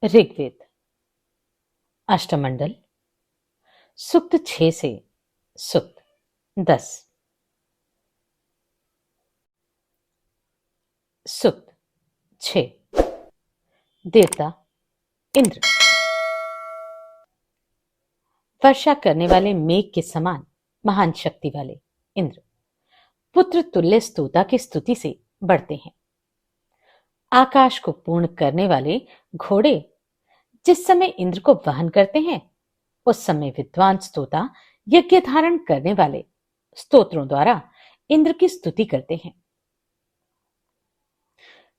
ऋग्वेद अष्टमंडल सूक्त 6 से सूक्त 10। सूक्त 6। देवता इंद्र। वर्षा करने वाले मेघ के समान महान शक्ति वाले इंद्र पुत्र तुल्य स्तोता की स्तुति से बढ़ते हैं। आकाश को पूर्ण करने वाले घोड़े जिस समय इंद्र को वहन करते हैं, उस समय विद्वान स्तोता यज्ञ धारण करने वाले स्तोत्रों द्वारा इंद्र की स्तुति करते हैं।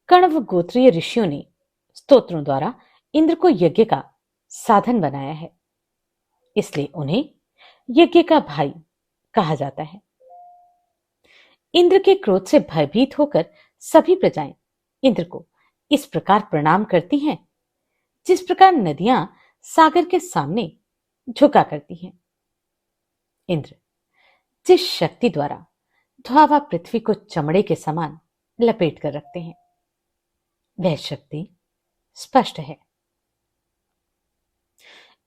कण्व गोत्रीय ऋषियों ने स्तोत्रों द्वारा इंद्र को यज्ञ का साधन बनाया है, इसलिए उन्हें यज्ञ का भाई कहा जाता है। इंद्र के क्रोध से भयभीत होकर सभी प्रजाएं इंद्र को इस प्रकार प्रणाम करती हैं, जिस प्रकार नदियां सागर के सामने झुका करती हैं। इंद्र जिस शक्ति द्वारा ध्वावा पृथ्वी को चमड़े के समान लपेट कर रखते हैं, वह शक्ति स्पष्ट है।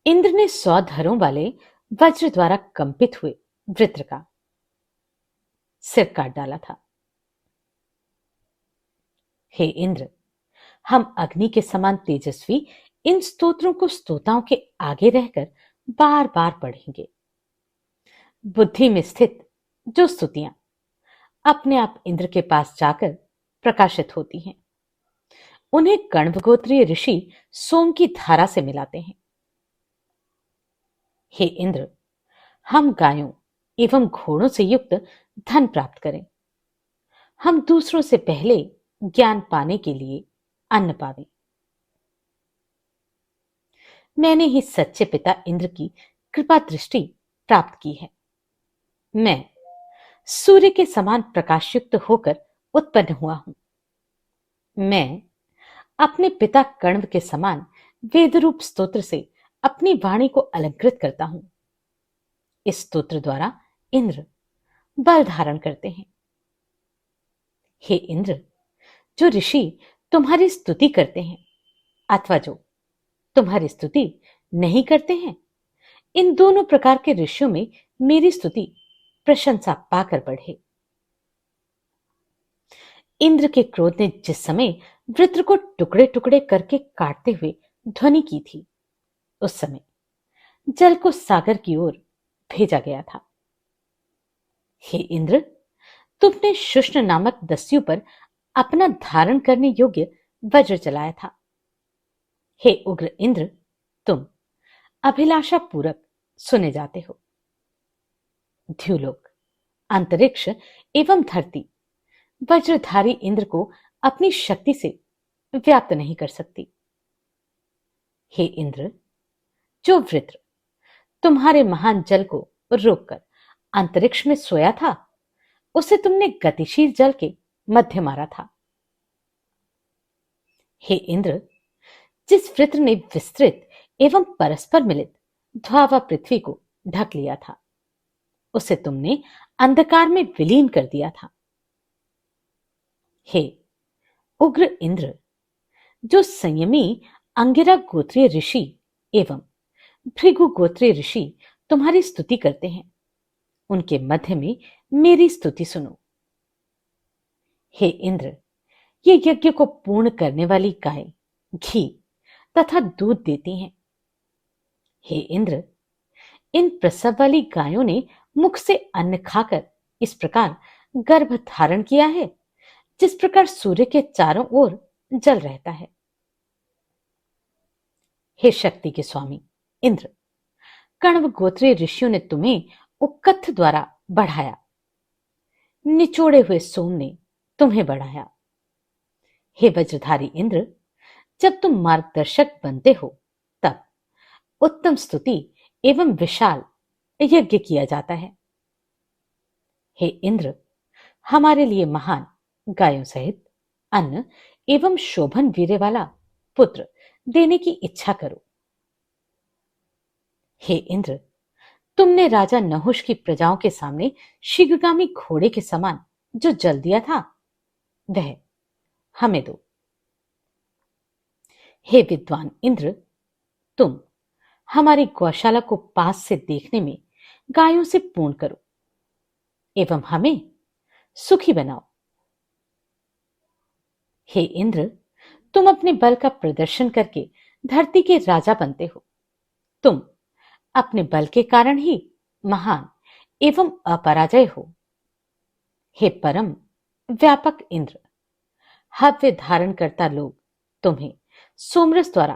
इंद्र ने 100 धरों वाले वज्र द्वारा कंपित हुए वृत्र का सिर काट डाला था। हे इंद्र, हम अग्नि के समान तेजस्वी इन स्तोत्रों को स्तोताओं के आगे रहकर बार बार पढ़ेंगे। बुद्धि में स्थित जो स्तुतियां अपने आप इंद्र के पास जाकर प्रकाशित होती हैं, उन्हें कण्वगोत्रीय ऋषि सोम की धारा से मिलाते हैं। हे इंद्र, हम गायों एवं घोड़ों से युक्त धन प्राप्त करें। हम दूसरों से पहले ज्ञान पाने के लिए अन्न पावें। मैंने ही सच्चे पिता इंद्र की कृपा दृष्टि प्राप्त की है। मैं सूर्य के समान प्रकाशयुक्त होकर उत्पन्न हुआ हूं। मैं अपने पिता कण्व के समान वेदरूप स्तोत्र से अपनी वाणी को अलंकृत करता हूं। इस स्तोत्र द्वारा इंद्र बल धारण करते हैं। हे इंद्र, जो ऋषि तुम्हारी स्तुति करते हैं अथवा जो तुम्हारी स्तुति नहीं करते हैं, इन दोनों प्रकार के ऋषियों में मेरी स्तुति प्रशंसा पाकर बढ़े। इंद्र के क्रोध ने जिस समय वृत्र को टुकड़े टुकड़े करके काटते हुए ध्वनि की थी, उस समय जल को सागर की ओर भेजा गया था। हे इंद्र, तुमने शुष्ण नामक दस्यु पर अपना धारण करने योग्य वज्र चलाया था। हे उग्र इंद्र, तुम अभिलाषा पूर्वक सुने जाते हो। द्युलोक, अंतरिक्ष एवं धरती वज्रधारी इंद्र को अपनी शक्ति से व्याप्त नहीं कर सकती। हे इंद्र, जो वृत्र तुम्हारे महान जल को रोककर अंतरिक्ष में सोया था, उसे तुमने गतिशील जल के मध्य मारा था। हे इंद्र, जिस वृत्र ने विस्तृत एवं परस्पर मिलित ध्वावा पृथ्वी को ढक लिया था, उसे तुमने अंधकार में विलीन कर दिया था। हे उग्र इंद्र, जो संयमी अंगिरा गोत्रीय ऋषि एवं भृगु गोत्रीय ऋषि तुम्हारी स्तुति करते हैं, उनके मध्य में मेरी स्तुति सुनो। हे इंद्र, ये यज्ञ को पूर्ण करने वाली गाय घी तथा दूध देती हैं। हे इंद्र, इन प्रसव वाली गायों ने मुख से अन्न खाकर इस प्रकार गर्भ धारण किया है, जिस प्रकार सूर्य के चारों ओर जल रहता है। हे शक्ति के स्वामी इंद्र, कण्व गोत्रीय ऋषियों ने तुम्हें उक्कथ द्वारा बढ़ाया, निचोड़े हुए सोम ने तुम्हें बढ़ाया। हे वज्रधारी इंद्र, जब तुम मार्गदर्शक बनते हो, तब उत्तम स्तुति एवं विशाल यज्ञ किया जाता है। हे इंद्र, हमारे लिए महान गायों सहित अन्न एवं शोभन वीर्य वाला पुत्र देने की इच्छा करो। हे इंद्र, तुमने राजा नहुष की प्रजाओं के सामने शीघ्रगामी घोड़े के समान जो जल दिया था, वह हमें दो। हे विद्वान इंद्र, तुम हमारी गौशाला को पास से देखने में गायों से पूर्ण करो एवं हमें सुखी बनाओ। हे इंद्र, तुम अपने बल का प्रदर्शन करके धरती के राजा बनते हो। तुम अपने बल के कारण ही महान एवं अपराजय हो। हे परम व्यापक इंद्र, हव्य धारण करता लोग तुम्हें सोमरस द्वारा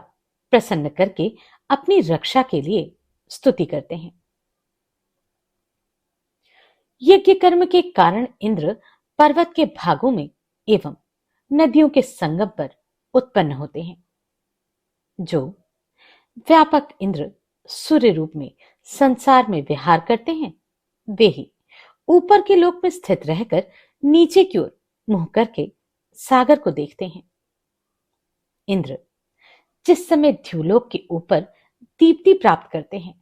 प्रसन्न करके अपनी रक्षा के लिए स्तुति करते हैं। यज्ञ कर्म के कारण इंद्र पर्वत के भागों में एवं नदियों के संगम पर उत्पन्न होते हैं। जो व्यापक इंद्र सूर्य रूप में संसार में विहार करते हैं, वे ही ऊपर के लोक में स्थित रहकर नीचे की ओर मुंह करके सागर को देखते हैं। इंद्र जिस समय ध्युलोक के ऊपर दीप्ति प्राप्त करते हैं,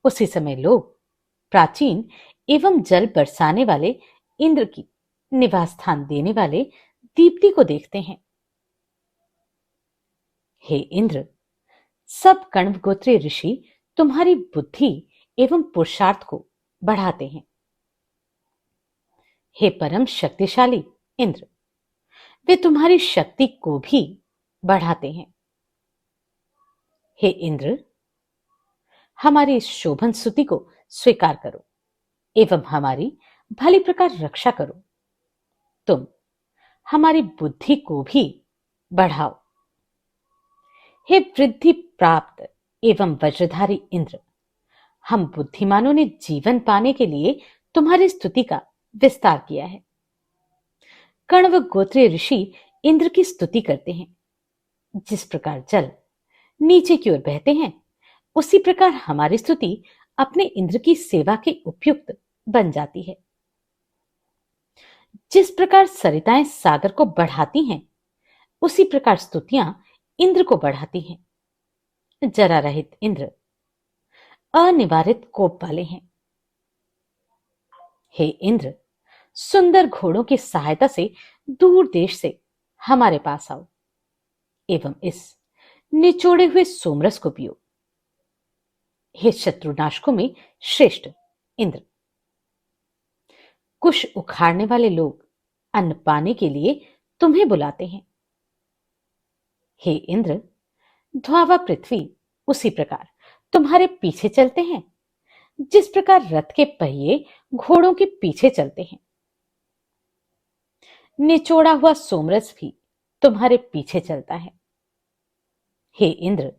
उसी समय लोग प्राचीन एवं जल बरसाने वाले इंद्र की निवास स्थान देने वाले दीप्ति को देखते हैं। हे इंद्र, सब कण्व गोत्रीय ऋषि तुम्हारी बुद्धि एवं पुरुषार्थ को बढ़ाते हैं। हे परम शक्तिशाली इंद्र, वे तुम्हारी शक्ति को भी बढ़ाते हैं। हे इंद्र, हमारी इस शोभन स्तुति को स्वीकार करो एवं हमारी भली प्रकार रक्षा करो। तुम हमारी बुद्धि को भी बढ़ाओ। हे वृद्धि प्राप्त एवं वज्रधारी इंद्र, हम बुद्धिमानों ने जीवन पाने के लिए तुम्हारी स्तुति का विस्तार किया है। कण्व गोत्रीय ऋषि इंद्र की स्तुति करते हैं। जिस प्रकार जल नीचे की ओर बहते हैं, उसी प्रकार हमारी स्तुति अपने इंद्र की सेवा के उपयुक्त बन जाती है। जिस प्रकार सरिताएं सागर को बढ़ाती हैं, उसी प्रकार स्तुतियां इंद्र को बढ़ाती हैं। जरा रहित इंद्र अनिवारित कोप वाले हैं। हे इंद्र, सुंदर घोड़ों की सहायता से दूर देश से हमारे पास आओ एवं इस निचोड़े हुए सोमरस को पियो। हे शत्रुनाशकों में श्रेष्ठ इंद्र, कुश उखाड़ने वाले लोग अन्न पाने के लिए तुम्हें बुलाते हैं। हे इंद्र, ध्वावा पृथ्वी उसी प्रकार तुम्हारे पीछे चलते हैं, जिस प्रकार रथ के पहिए घोड़ों के पीछे चलते हैं। निचोड़ा हुआ सोमरस भी तुम्हारे पीछे चलता है। हे इंद्र,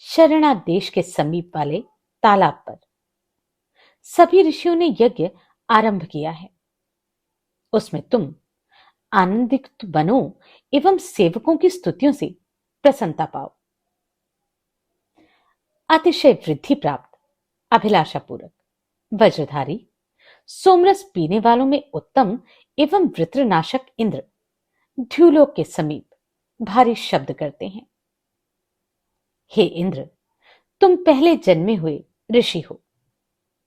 शरणा देश के समीप वाले तालाब पर सभी ऋषियों ने यज्ञ आरंभ किया है। उसमें तुम आनंदित बनो एवं सेवकों की स्तुतियों से प्रसन्नता पाओ। अतिशय वृद्धि प्राप्त अभिलाषा पूर्वक वज्रधारी सोमरस पीने वालों में उत्तम एवं वृत्रनाशक इंद्र ध्युलोक के समीप भारी शब्द करते हैं। हे इंद्र, तुम पहले जन्मे हुए ऋषि हो।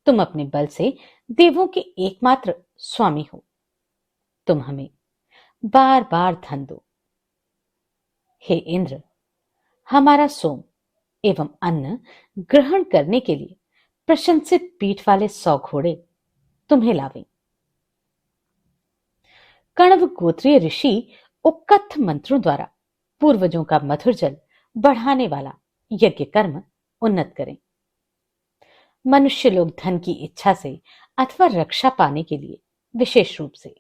तुम अपने बल से देवों के एकमात्र स्वामी हो। तुम हमें बार बार धन दो। हे इंद्र, हमारा सोम एवं अन्न ग्रहण करने के लिए प्रशंसित पीठ वाले 100 घोड़े तुम्हें लावें। कण्व गोत्रीय ऋषि उक्कथ मंत्रों द्वारा पूर्वजों का मधुर जल बढ़ाने वाला यज्ञ कर्म उन्नत करें। मनुष्य लोग धन की इच्छा से अथवा रक्षा पाने के लिए विशेष रूप से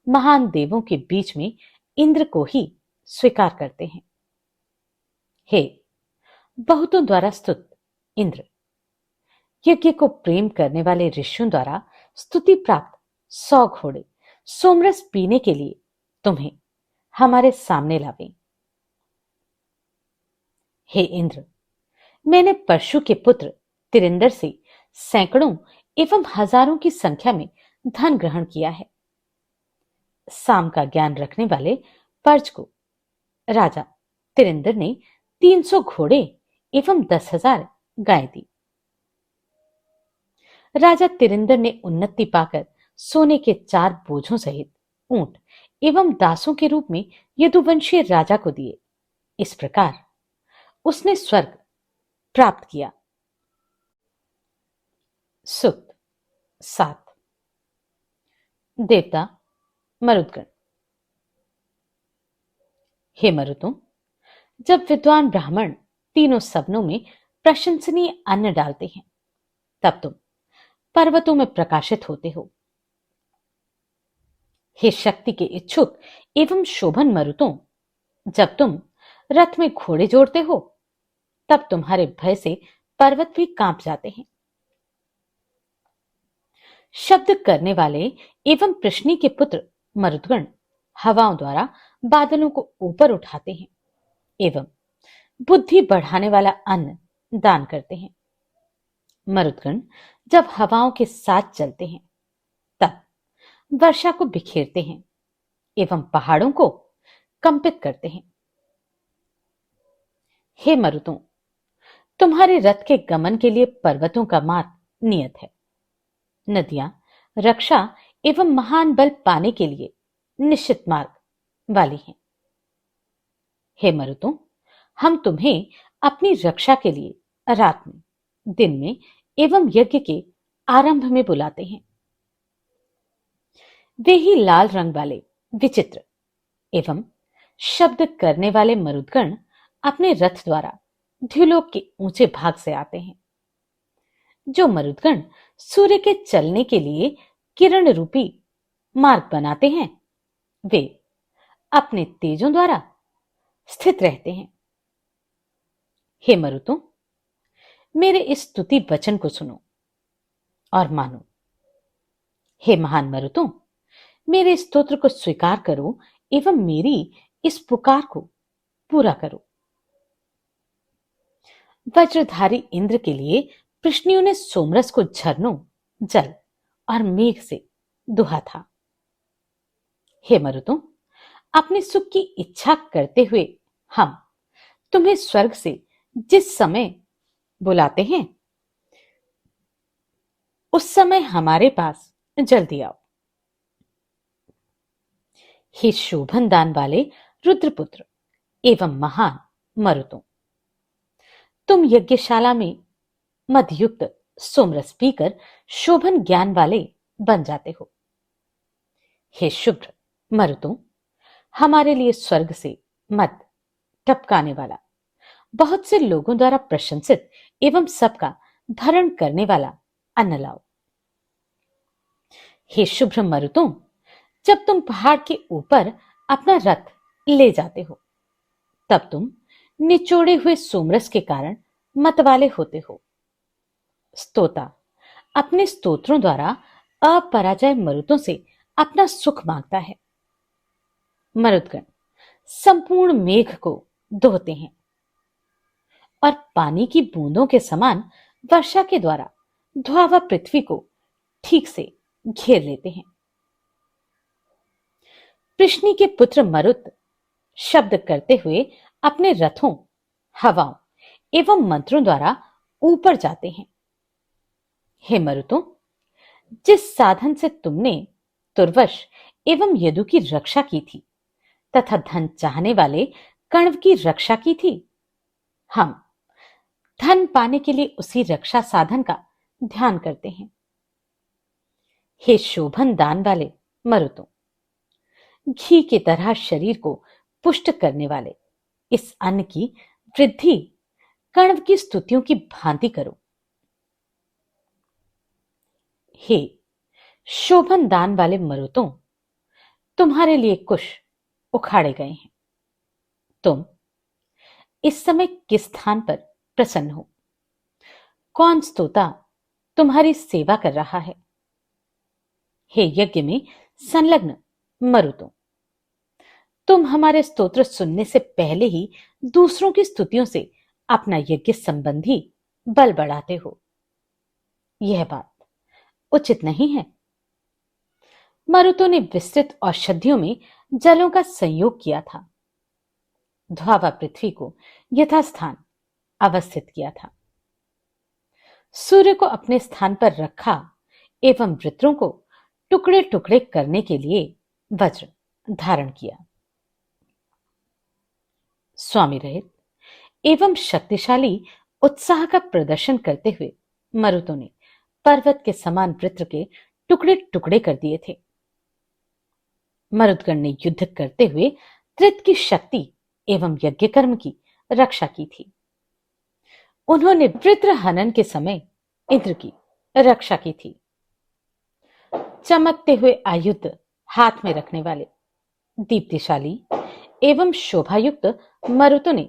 महान देवों के बीच में इंद्र को ही स्वीकार करते हैं। हे बहुतों द्वारा स्तुत इंद्र, यज्ञ को प्रेम करने वाले ऋषियों द्वारा स्तुति प्राप्त 100 घोड़े सोमरस पीने के लिए तुम्हें हमारे सामने लावें। हे इंद्र, मैंने परशु के पुत्र तिरिंदर से सैकड़ों एवं हजारों की संख्या में धन ग्रहण किया है। साम का ज्ञान रखने वाले पर्ज को राजा तिरिंदर ने 300 घोड़े एवं 10,000 गाय दी। राजा तिरिंदर ने उन्नति पाकर सोने के 4 बोझों सहित ऊंट एवं दासों के रूप में यदुवंशीय राजा को दिए। इस प्रकार उसने स्वर्ग प्राप्त किया। सुक्त 7। देवता मरुदगण। हे मरुतों, जब विद्वान ब्राह्मण तीनों सदनों में प्रशंसनीय अन्न डालते हैं, तब तुम पर्वतों में प्रकाशित होते हो। हे शक्ति के इच्छुक एवं शोभन मरुतों, जब तुम रथ में घोड़े जोड़ते हो, तब तुम्हारे भय से पर्वत भी कांप जाते हैं। शब्द करने वाले एवं प्रश्नी के पुत्र मरुदगण हवाओं द्वारा बादलों को ऊपर उठाते हैं एवं बुद्धि बढ़ाने वाला अन्न दान करते हैं। मरुदगण जब हवाओं के साथ चलते हैं, तब वर्षा को बिखेरते हैं एवं पहाड़ों को कंपित करते हैं। हे मरुतों, तुम्हारे रथ के गमन के लिए पर्वतों का मार्ग नियत है। नदियां रक्षा एवं महान बल पाने के लिए निश्चित मार्ग वाली हैं। हे मरुतों, हम तुम्हें अपनी रक्षा के लिए रात में, दिन में एवं यज्ञ के आरंभ में बुलाते हैं। वे ही लाल रंग वाले विचित्र एवं शब्द करने वाले मरुदगण अपने रथ द्वारा द्युलोक के ऊंचे भाग से आते हैं। जो मरुदगण सूर्य के चलने के लिए किरण रूपी मार्ग बनाते हैं, वे अपने तेजों द्वारा स्थित रहते हैं। हे मरुतों, मेरे इस स्तुति वचन को सुनो और मानो। हे महान मरुतों, मेरे स्तोत्र को स्वीकार करो एवं मेरी इस पुकार को पूरा करो। वज्रधारी इंद्र के लिए कृष्णियों ने सोमरस को झरनों, जल और मेघ से दुहा था। हे मरुतों, अपने सुख की इच्छा करते हुए हम तुम्हें स्वर्ग से जिस समय बुलाते हैं, उस समय हमारे पास जल्दी आओ। हे शोभन दान वाले रुद्रपुत्र एवं महान मरुतों, तुम यज्ञशाला में मधयुक्त सोमरस पीकर शोभन ज्ञान वाले बन जाते हो। हे शुभ्र मरुतों, हमारे लिए स्वर्ग से मद टपकाने वाला, बहुत से लोगों द्वारा प्रशंसित एवं सबका भरण करने वाला अन्न लाओ। हे शुभ्र मरुतों, जब तुम पहाड़ के ऊपर अपना रथ ले जाते हो, तब तुम निचोड़े हुए सोमरस के कारण मतवाले होते हो। स्तोता अपने स्तोत्रों द्वारा अपराजय मरुतों से अपना सुख मांगता है। मरुदगण संपूर्ण मेघ को दोहते हैं और पानी की बूंदों के समान वर्षा के द्वारा ध्वावा पृथ्वी को ठीक से घेर लेते हैं। कृष्णि के पुत्र मरुत शब्द करते हुए अपने रथों, हवाओं एवं मंत्रों द्वारा ऊपर जाते हैं। हे मरुतों, जिस साधन से तुमने तुर्वश एवं यदु की रक्षा की थी तथा धन चाहने वाले कण्व की रक्षा की थी, हम धन पाने के लिए उसी रक्षा साधन का ध्यान करते हैं। हे शोभन दान वाले मरुतों, घी की तरह शरीर को पुष्ट करने वाले इस अन्न की वृद्धि कण्व की स्तुतियों की भांति करो। हे शोभन दान वाले मरुतों, तुम्हारे लिए कुश उखाड़े गए हैं। तुम इस समय किस स्थान पर प्रसन्न हो? कौन स्तोता तुम्हारी सेवा कर रहा है? हे यज्ञ में संलग्न मरुतों, तुम हमारे स्तोत्र सुनने से पहले ही दूसरों की स्तुतियों से अपना यज्ञ संबंधी बल बढ़ाते हो। यह बात उचित नहीं है। मरुतों ने विस्तृत औषधियों में जलों का संयोग किया था, ध्वावा पृथ्वी को यथास्थान अवस्थित किया था, सूर्य को अपने स्थान पर रखा एवं वृत्रों को टुकड़े टुकड़े करने के लिए वज्र धारण किया। स्वामी रहित एवं शक्तिशाली उत्साह का प्रदर्शन करते हुए मरुतों ने पर्वत के समान वृत्र के टुकड़े टुकड़े कर दिए थे। मरुदगण ने युद्ध करते हुए त्रित की शक्ति एवं यज्ञ कर्म की रक्षा की थी। उन्होंने वृत्र हनन के समय इंद्र की रक्षा की थी। चमकते हुए आयुध हाथ में रखने वाले दीप्तिशाली एवं शोभायुक्त मरुतों ने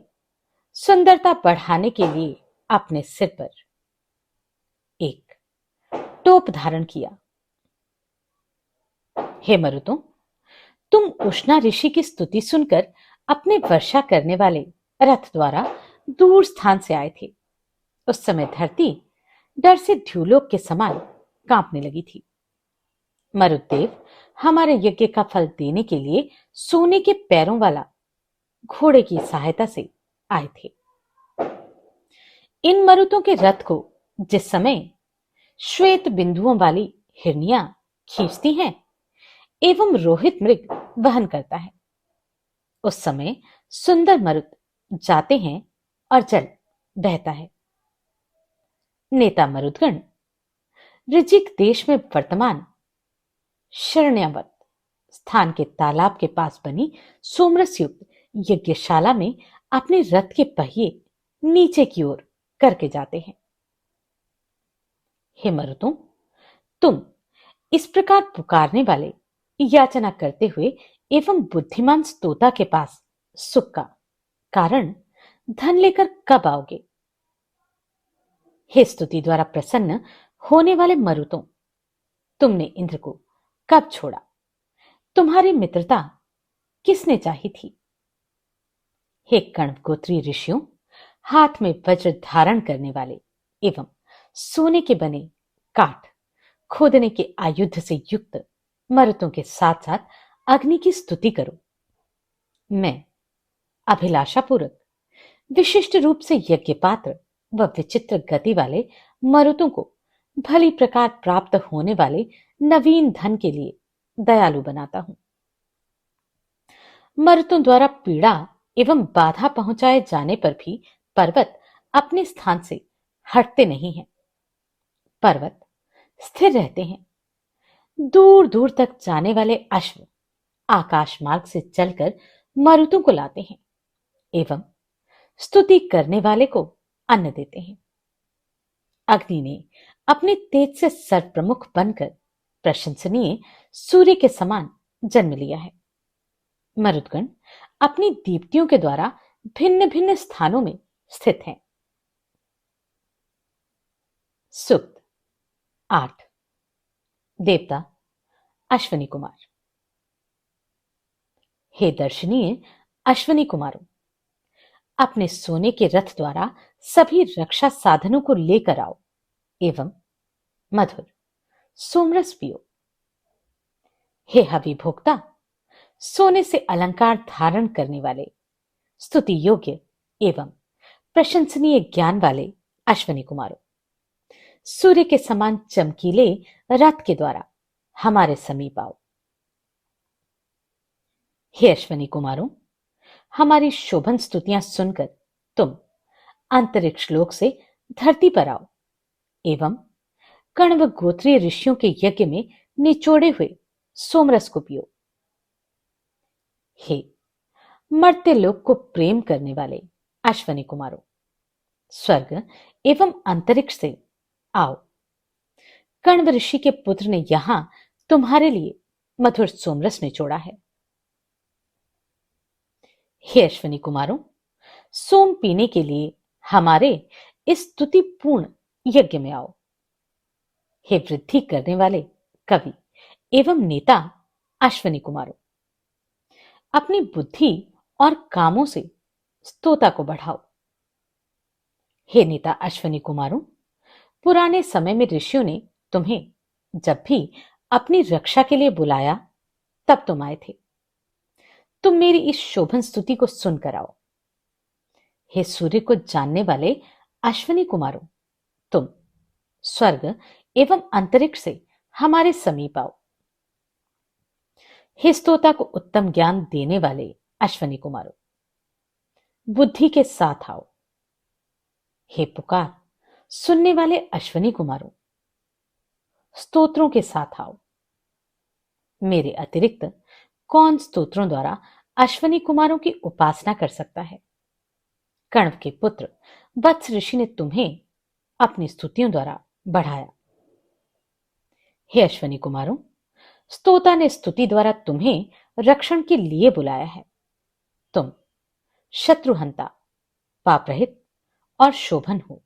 सुंदरता बढ़ाने के लिए अपने सिर पर एक टोप धारण किया। हे मरुतों, तुम उष्णा ऋषि की स्तुति सुनकर अपने वर्षा करने वाले रथ द्वारा दूर स्थान से आए थे। उस समय धरती डर से ध्युलोक के समान कांपने लगी थी। मरुदेव हमारे यज्ञ का फल देने के लिए सोने के पैरों वाला घोड़े की सहायता से आए थे। इन मरुतों के रथ को जिस समय श्वेत बिंदुओं वाली हिरनियां खींचती हैं एवं रोहित मृग वहन करता है, उस समय सुंदर मरुत जाते हैं और जल बहता है। नेता मरुदगण ऋजिक देश में वर्तमान शरण्यावत स्थान के तालाब के पास बनी सोमरस युक्त यज्ञशाला में अपने रथ के पहिए नीचे की ओर करके जाते हैं। हे मरुतों, तुम इस प्रकार पुकारने वाले याचना करते हुए एवं बुद्धिमान स्तोता के पास सुख का कारण धन लेकर कब आओगे? हे स्तुति द्वारा प्रसन्न होने वाले मरुतों, तुमने इंद्र को कब छोड़ा? तुम्हारी मित्रता किसने चाही थी? हे कण्व गोत्री ऋषियों, हाथ में वज्र धारण करने वाले एवं सोने के बने काठ खोदने के आयुध से युक्त मरुतों के साथ साथ अग्नि की स्तुति करो। मैं अभिलाषापूर्वक विशिष्ट रूप से यज्ञ पात्र व विचित्र गति वाले मरुतों को भली प्रकार प्राप्त होने वाले नवीन धन के लिए दयालु बनाता हूं। मरुतों द्वारा पीड़ा एवं बाधा पहुंचाए जाने पर भी पर्वत अपने स्थान से हटते नहीं हैं। पर्वत स्थिर रहते हैं। दूर दूर तक जाने अश्व आकाश मार्ग से चलकर मरुतों को लाते हैं एवं स्तुति करने वाले को अन्न देते हैं। अग्नि ने अपने तेज से सर्वप्रमुख बनकर प्रशंसनीय सूर्य के समान जन्म लिया है। मरुदगण अपनी दीप्तियों के द्वारा भिन्न भिन्न स्थानों में स्थित हैं। सूक्त 8। देवता अश्वनी कुमार। हे दर्शनीय अश्वनी कुमारों, अपने सोने के रथ द्वारा सभी रक्षा साधनों को लेकर आओ एवं मधुर सोमरस पियो। हे हवि भोक्ता, सोने से अलंकार धारण करने वाले स्तुति योग्य एवं प्रशंसनीय ज्ञान वाले अश्वनी कुमारों, सूर्य के समान चमकीले रथ के द्वारा हमारे समीप आओ। हे अश्वनी कुमारों, हमारी शोभन स्तुतियां सुनकर तुम अंतरिक्ष लोक से धरती पर आओ एवं कण्व गोत्रीय ऋषियों के यज्ञ में निचोड़े हुए सोमरस को पियो। हे मर्त्य लोक को प्रेम करने वाले अश्वनी कुमारों, स्वर्ग एवं अंतरिक्ष से आओ। कण्व ऋषि के पुत्र ने यहां तुम्हारे लिए मधुर सोमरस निचोड़ा है। हे अश्वनी कुमारों, सोम पीने के लिए हमारे इस स्तुतिपूर्ण यज्ञ में आओ। हे वृद्धि करने वाले कवि एवं नेता अश्वनी कुमारों, अपनी बुद्धि और कामों से स्तोता को बढ़ाओ। हे नेता अश्वनी कुमारों, पुराने समय में ऋषियों ने तुम्हें जब भी अपनी रक्षा के लिए बुलाया तब तुम आए थे। तुम मेरी इस शोभन स्तुति को सुनकर आओ। हे सूर्य को जानने वाले अश्वनी कुमारों, तुम स्वर्ग एवं अंतरिक्ष से हमारे समीप आओ। हे स्तोता को उत्तम ज्ञान देने वाले अश्वनी कुमारों, बुद्धि के साथ आओ। हे पुकार सुनने वाले अश्वनी कुमारों, स्तोत्रों के साथ आओ। मेरे अतिरिक्त कौन स्तोत्रों द्वारा अश्वनी कुमारों की उपासना कर सकता है? कण्व के पुत्र वत्स ऋषि ने तुम्हें अपनी स्तुतियों द्वारा बढ़ाया। हे अश्वनी कुमारों, स्तोता ने स्तुति द्वारा तुम्हें रक्षण के लिए बुलाया है। तुम शत्रुहंता, पापरहित और शोभन हो।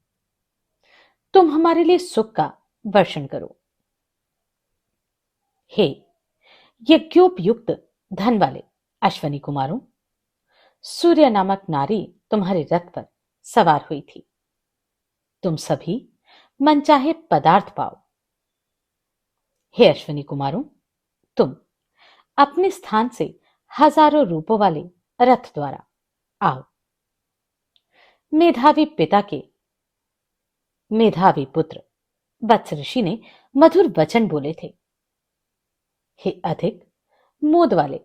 तुम हमारे लिए सुख का वर्षण करो। हे यज्ञोपयुक्त धन वाले अश्वनी कुमारों, सूर्य नामक नारी तुम्हारे रथ पर सवार हुई थी। तुम सभी मनचाहे पदार्थ पाओ। हे अश्वनी कुमारों, तुम अपने स्थान से हजारों रूपों वाले रथ द्वारा आओ। मेधावी पुत्र वत्स ऋषि ने मधुर वचन बोले थे। हे अधिक मोद वाले,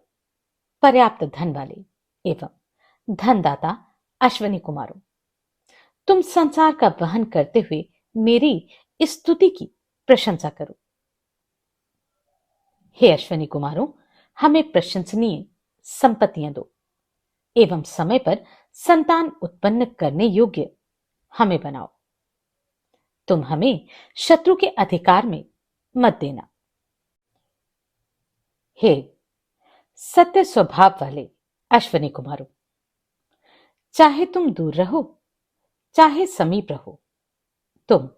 पर्याप्त धन वाले एवं धनदाता अश्वनी कुमारों, तुम संसार का वहन करते हुए मेरी इस स्तुति की प्रशंसा करो। हे अश्वनी कुमारों, हमें प्रशंसनीय संपत्तियां दो एवं समय पर संतान उत्पन्न करने योग्य हमें बनाओ। तुम हमें शत्रु के अधिकार में मत देना। हे सत्य स्वभाव वाले अश्वनी कुमारों, चाहे तुम दूर रहो चाहे समीप रहो, तुम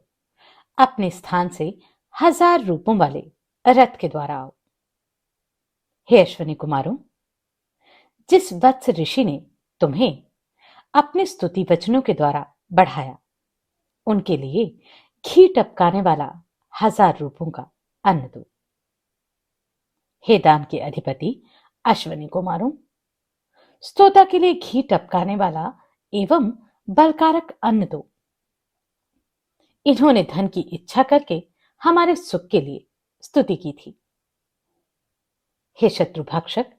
अपने स्थान से हजार रूपों वाले रथ के द्वारा आओ। हे अश्वनी कुमारों, जिस वत्स ऋषि ने तुम्हें अपने स्तुति वचनों के द्वारा बढ़ाया, उनके लिए घी टपकाने वाला हजार रूपों का अन्न दो। हे दान के अधिपति अश्वनी कुमारों, स्तोता के लिए घी टपकाने वाला एवं बलकारक अन्न दो। इन्होंने धन की इच्छा करके हमारे सुख के लिए स्तुति की थी। हे शत्रुभक्षक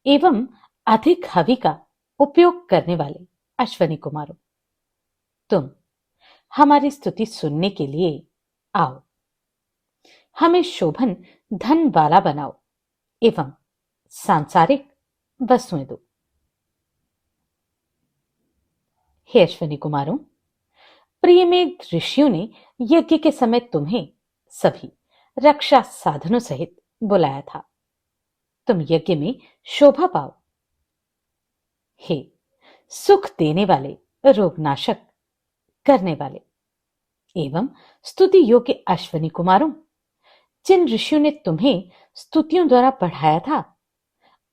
एवं अधिक हवि का उपयोग करने वाले अश्वनी कुमारों, तुम हमारी स्तुति सुनने के लिए आओ। हमें शोभन धन वाला बनाओ एवं सांसारिक वस्तुएं दो। हे अश्वनी कुमारों, प्रिय मेघ ऋषियों ने यज्ञ के समय तुम्हें सभी रक्षा साधनों सहित बुलाया था। तुम यज्ञ में शोभा पाओ। हे सुख देने वाले, रोगनाशक करने वाले एवं स्तुति योग्य अश्वनी कुमारों, जिन ऋषियों ने तुम्हें स्तुतियों द्वारा बढ़ाया था,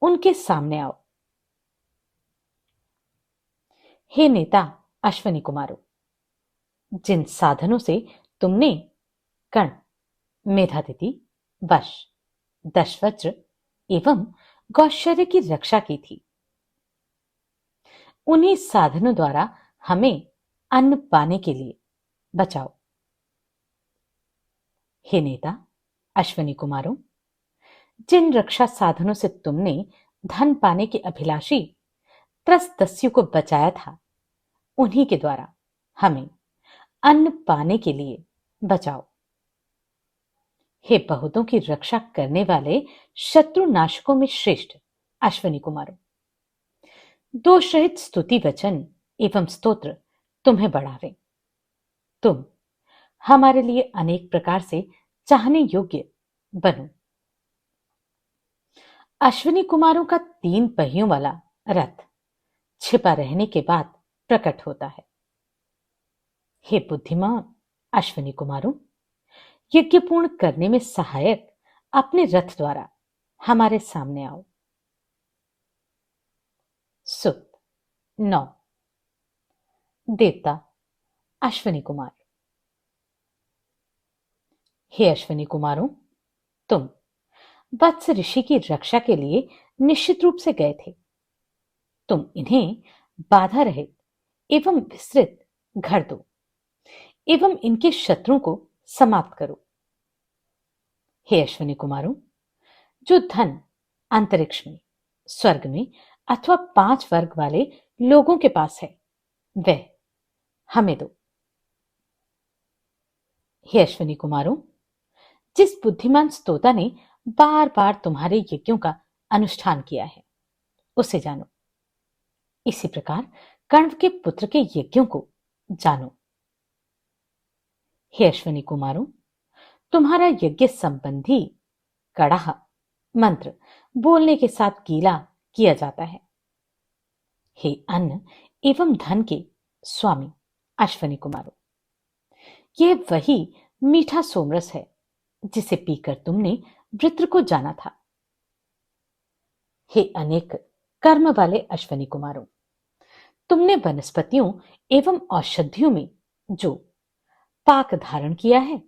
उनके सामने आओ। हे नेता अश्वनी कुमारों, जिन साधनों से तुमने कर्ण, मेधातिथि, वश, दशवज्र एवं गौश्चर्य की रक्षा की थी, उन्हीं साधनों द्वारा हमें अन्न पाने के लिए बचाओ। हे नेता अश्वनी कुमारों, जिन रक्षा साधनों से तुमने धन पाने के अभिलाषी त्रस्तस्यु को बचाया था, उन्हीं के द्वारा हमें अन्न पाने के लिए बचाओ। हे बहुतों की रक्षा करने वाले शत्रु नाशकों में श्रेष्ठ अश्वनी कुमारों, दोष रहित स्तुति वचन एवं स्तोत्र तुम्हें बढ़ावे। तुम हमारे लिए अनेक प्रकार से चाहने योग्य बनो। अश्वनी कुमारों का 3 पहियों वाला रथ छिपा रहने के बाद प्रकट होता है। हे बुद्धिमान अश्वनी कुमारों, यज्ञ पूर्ण करने में सहायक अपने रथ द्वारा हमारे सामने आओ। सुत 9 देवता अश्वनी कुमार। हे अश्वनी कुमारों, तुम वत्स ऋषि की रक्षा के लिए निश्चित रूप से गए थे। तुम इन्हें बाधा रहित एवं विस्तृत घर दो एवं इनके शत्रुओं को समाप्त करो। हे अश्वनी कुमारों, जो धन अंतरिक्ष में, स्वर्ग में अथवा 5 वर्ग वाले लोगों के पास है वह हमें दो। हे अश्विनी कुमारों, जिस बुद्धिमान स्तोता ने बार बार तुम्हारे यज्ञों का अनुष्ठान किया है उसे जानो, इसी प्रकार कण्व के पुत्र के यज्ञों को जानो। हे अश्विनी कुमारों, तुम्हारा यज्ञ संबंधी कड़ाह मंत्र बोलने के साथ गीला किया जाता है। हे अन्न एवं धन के स्वामी अश्विनी कुमारों, यह वही मीठा सोमरस है जिसे पीकर तुमने वृत्र को जाना था। हे अनेक कर्म वाले अश्विनी कुमारों, तुमने वनस्पतियों एवं औषधियों में जो पाक धारण किया है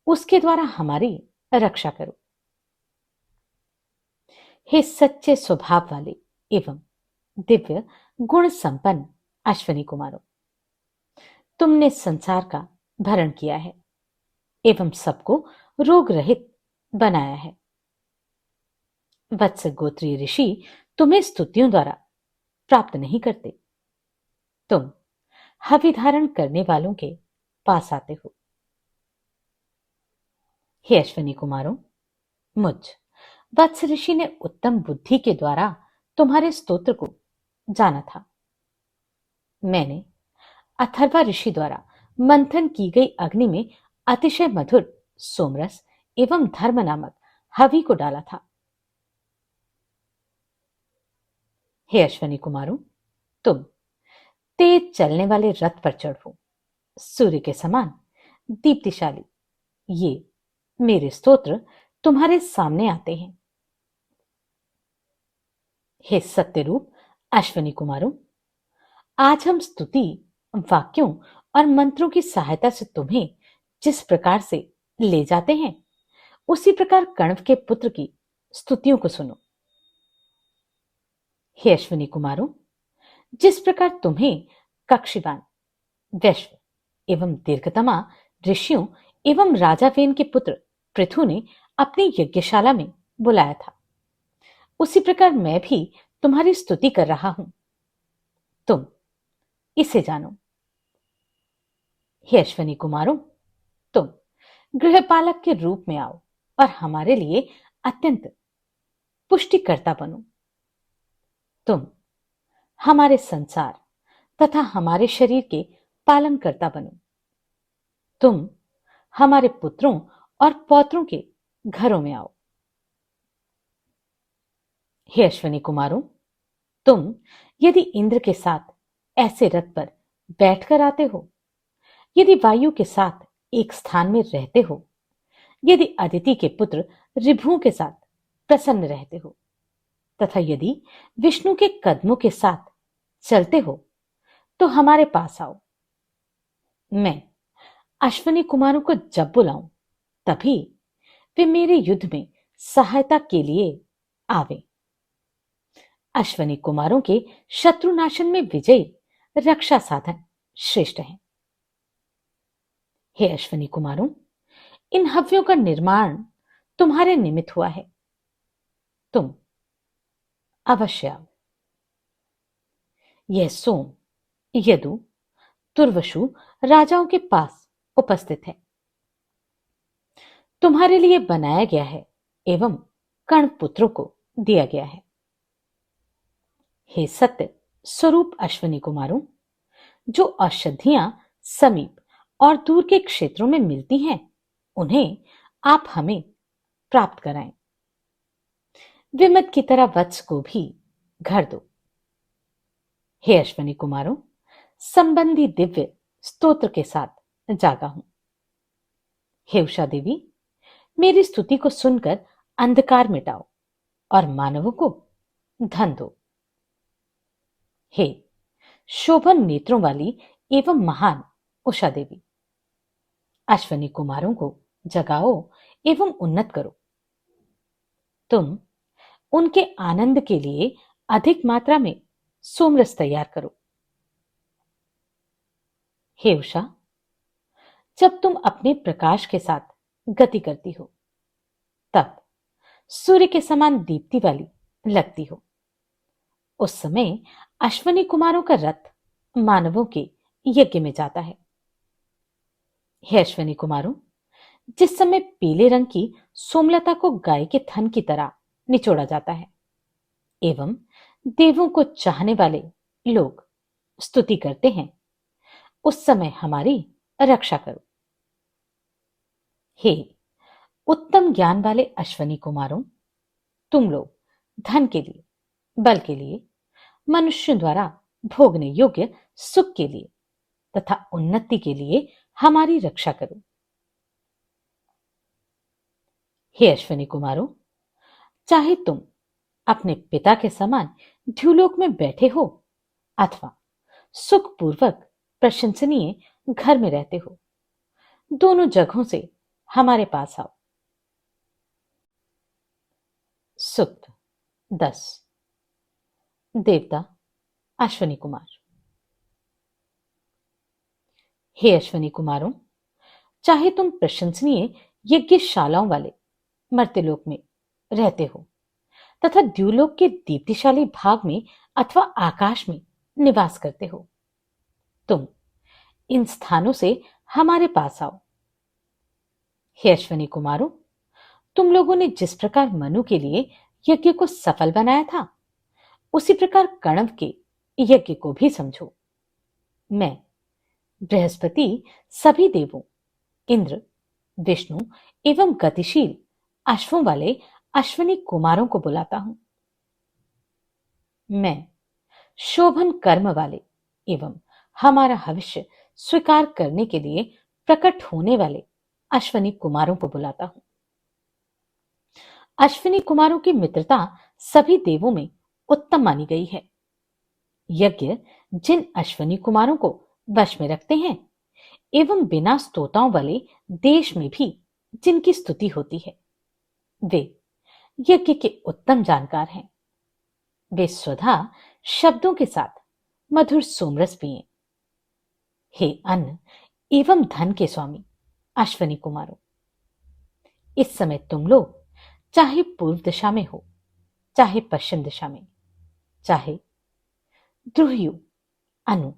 उसके द्वारा हमारी रक्षा करो। हे सच्चे स्वभाव वाले एवं दिव्य गुण संपन्न अश्विनी कुमारों, तुमने संसार का भरण किया है एवं सबको रोग रहित बनाया है। वत्स गोत्रीय ऋषि तुम्हें स्तुतियों द्वारा प्राप्त नहीं करते, तुम हवि धारण करने वालों के पास आते हो। हे अश्विनी कुमारों, मुझ वत्स ऋषि ने उत्तम बुद्धि के द्वारा तुम्हारे स्तोत्र को जाना था। मैंने अथर्वा ऋषि द्वारा मंथन की गई अग्नि में अतिशय मधुर सोमरस एवं धर्म नामक हवि को डाला था। हे अश्विनी कुमारों, तुम तेज चलने वाले रथ पर चढ़ो, सूर्य के समान दीप्तिशाली ये मेरे स्तोत्र तुम्हारे सामने आते हैं। हे सत्यरूप अश्विनी कुमारों, आज हम स्तुति वाक्यों और मंत्रों की सहायता से तुम्हें जिस प्रकार से ले जाते हैं उसी प्रकार कण्व के पुत्र की स्तुतियों को सुनो। हे अश्विनी कुमारों, जिस प्रकार तुम्हें कक्षिवान वैश्व एवं दीर्घतमा ऋषियों एवं राजा वेन के पुत्र पृथु ने अपनी यज्ञशाला में बुलाया था, उसी प्रकार मैं भी तुम्हारी स्तुति कर रहा हूं, तुम इसे जानो। हे अश्विनी कुमारों, तुम गृहपालक के रूप में आओ और हमारे लिए अत्यंत पुष्टिकर्ता बनो। तुम हमारे संसार तथा हमारे शरीर के पालन करता बनो। तुम हमारे पुत्रों और पौत्रों के घरों में आओ। हे अश्विनी कुमारों, तुम यदि इंद्र के साथ ऐसे रथ पर बैठकर आते हो, यदि वायु के साथ एक स्थान में रहते हो, यदि अदिति के पुत्र ऋभुओं के साथ प्रसन्न रहते हो तथा यदि विष्णु के कदमों के साथ चलते हो तो हमारे पास आओ। मैं अश्विनी कुमारों को जब बुलाऊं तभी वे मेरे युद्ध में सहायता के लिए आवे। अश्विनी कुमारों के शत्रुनाशन में विजय रक्षा साधन श्रेष्ठ है। हे अश्विनी कुमारों, इन हव्यों का निर्माण तुम्हारे निमित्त हुआ है, तुम अवश्य आओ। यह सोम यदु तुर्वशु राजाओं के पास उपस्थित है, तुम्हारे लिए बनाया गया है एवं कर्ण पुत्रों को दिया गया है। हे सत्य स्वरूप अश्विनी कुमारों, जो औषधियां समीप और दूर के क्षेत्रों में मिलती हैं उन्हें आप हमें प्राप्त कराएं। विमत की तरह वत्स को भी घर दो। हे अश्विनी कुमारों, संबंधी दिव्य स्तोत्र के साथ जागा हूं। हे उषा देवी, मेरी स्तुति को सुनकर अंधकार मिटाओ और मानवों को धन दो। हे शोभन नेत्रों वाली एवं महान उषा देवी, अश्विनी कुमारों को जगाओ एवं उन्नत करो। तुम उनके आनंद के लिए अधिक मात्रा में सोमरस तैयार करो। हे उषा, जब तुम अपने प्रकाश के साथ गति करती हो तब सूर्य के समान दीप्ति वाली लगती हो। उस समय अश्वनी कुमारों का रथ मानवों के यज्ञ में जाता है। हे अश्वनी कुमारों, जिस समय पीले रंग की सोमलता को गाय के थन की तरह निचोड़ा जाता है एवं देवों को चाहने वाले लोग स्तुति करते हैं, उस समय हमारी रक्षा करो। हे उत्तम ज्ञान वाले अश्वनी कुमारों, तुम लोग धन के लिए, बल के लिए, मनुष्यों द्वारा भोगने योग्य सुख के लिए तथा उन्नति के लिए हमारी रक्षा करो। हे अश्वनी कुमारों, चाहे तुम अपने पिता के समान ध्युलोक में बैठे हो अथवा सुखपूर्वक प्रशंसनीय घर में रहते हो, दोनों जगहों से हमारे पास आओ। सूक्त 10। देवता अश्वनी कुमार। हे अश्वनी कुमारों, चाहे तुम प्रशंसनीय यज्ञशालाओं वाले मर्त्यलोक में रहते हो तथा द्युलोक के दीप्तिशाली भाग में अथवा आकाश में निवास करते हो, तुम इन स्थानों से हमारे पास आओ। हे अश्वनी कुमारों, तुम लोगों ने जिस प्रकार मनु के लिए यज्ञ को सफल बनाया था, उसी प्रकार कण्व के यज्ञ को भी समझो। मैं बृहस्पति सभी देवों, इंद्र, विष्णु एवं गतिशील अश्वों वाले अश्वनी कुमारों को बुलाता हूं। मैं शोभन कर्म वाले एवं हमारा भविष्य स्वीकार करने के लिए प्रकट होने वाले अश्वनी कुमारों को बुलाता हूं। अश्विनी कुमारों की मित्रता सभी देवों में उत्तम मानी गई है। यज्ञ जिन अश्वनी कुमारों को वश में रखते हैं एवं बिना स्तोताओं वाले देश में भी जिनकी स्तुति होती है, वे यज्ञ के उत्तम जानकार हैं। वे स्वधा शब्दों के साथ मधुर सोमरस पिए। हे अन्न एवं धन के स्वामी अश्वनी कुमारों, इस समय तुम लोग चाहे पूर्व दिशा में हो, चाहे पश्चिम दिशा में, चाहे द्रुहयु, अनु,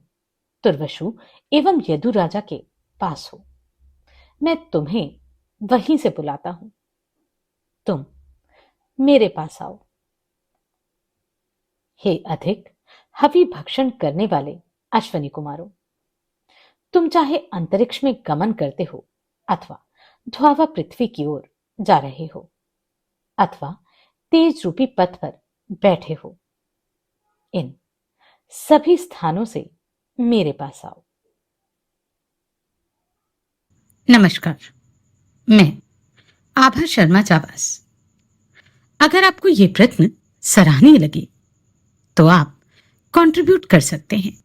तुर्वशु एवं यदु राजा के पास हो, मैं तुम्हें वहीं से बुलाता हूं। तुम मेरे पास आओ। हे अधिक हवि भक्षण करने वाले अश्वनी कुमारों, तुम चाहे अंतरिक्ष में गमन करते हो अथवा ध्रुवा पृथ्वी की ओर जा रहे हो अथवा तेज रूपी पथ पर बैठे हो, इन सभी स्थानों से मेरे पास आओ। नमस्कार, मैं आभा शर्मा जावास। अगर आपको ये प्रश्न सराहनीय लगे तो आप कंट्रीब्यूट कर सकते हैं।